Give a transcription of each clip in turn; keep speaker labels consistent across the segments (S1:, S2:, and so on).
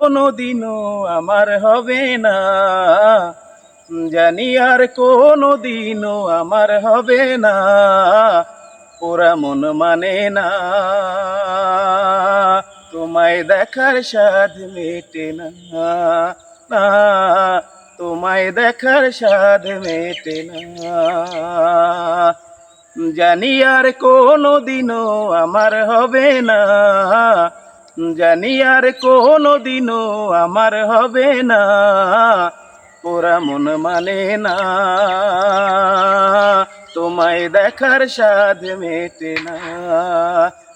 S1: কোনোদিনও আমার হবে না, জানি আর কোনোদিনও আমার হবে না, পোড়া মন মানে না, তোমায় দেখার স্বাদ মেটে না, না তোমায় দেখার স্বাদ মেটে না, জানি আর কোনোদিনও আমার হবে না, জানি আর কোনোদিনও আমার হবে না, পোড়া মন মানে না, তোমায় দেখার স্বাদ মেটে না,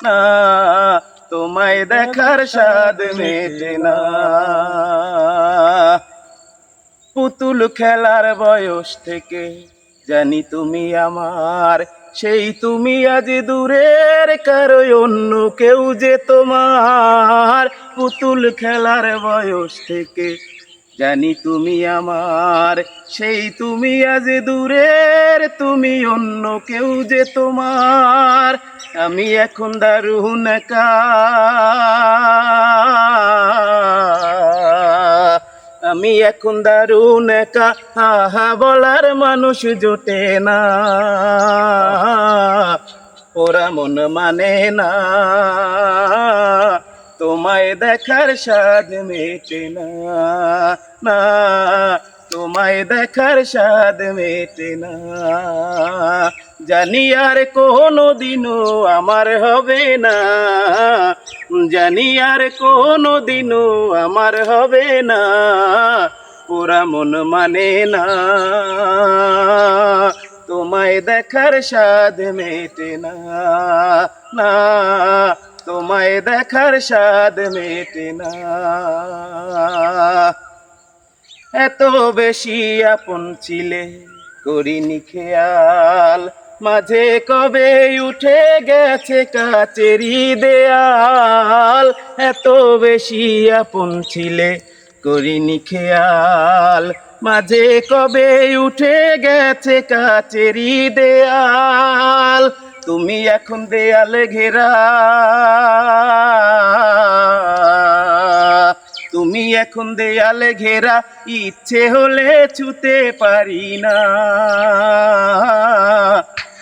S1: না তোমায় দেখার স্বাদ মেটে না। পুতুল খেলার বয়স থেকে জানি তুমি আমার, সেই তুমি আজ দূরের কারো অন্য কেউ যে তোমার। পুতুল খেলার বয়স থেকে জানি তুমি আমার, সেই তুমি আজ দূরের, তুমি অন্য কেউ যে তোমার। আমি এখন দারুণ একা, আমি এখন দারুণ একা, আহা বলার মানুষ জোটে না, ওরা মন মানে না, তোমায় দেখার স্বাদ মেটে না, না তোমায় দেখার স্বাদ মেটে না, জানি আর কোনোদিনও আমার হবে না, জানি আর কোনোদিনও আমার হবে না, পোড়া মন মানে না, তোমায় দেখার স্বাদ মেটে না, না তোমায় দেখার স্বাদ মেটে না। এত বেশি আপন ছিলে করিনি খেয়াল, মাঝে কবে উঠে গেছে কাচেরি দেয়াল। এত বেশি আপন ছিলে করিনি খেয়াল, মাঝে কবে উঠে গেছে কাচেরি দেয়াল। তুমি এখন দেয়ালে ঘেরা, তুমি এখন দেয়ালে ঘেরা, ইচ্ছে হলে ছুতে পারি না,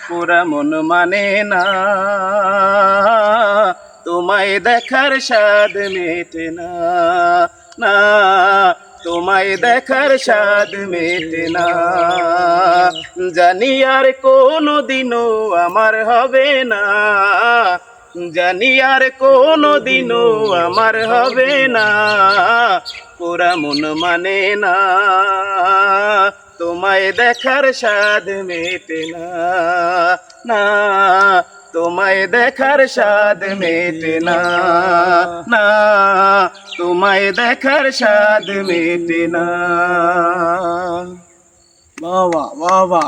S1: পোড়া মন মানে না, তোমায় দেখার স্বাদ মেটে না, না তোমায় দেখার স্বাদ মেটে না, জানি আর কোনোদিনও আমার হবে না, জানি আর কোনোদিনও আমার হবে না, পোড়া মন মানে না, তোমায় দেখার স্বাদ মেটে না, না তোমায় দেখার স্বাদ মেটে না, না তোমায় দেখার স্বাদ মেটে না।
S2: বাবা বাবা।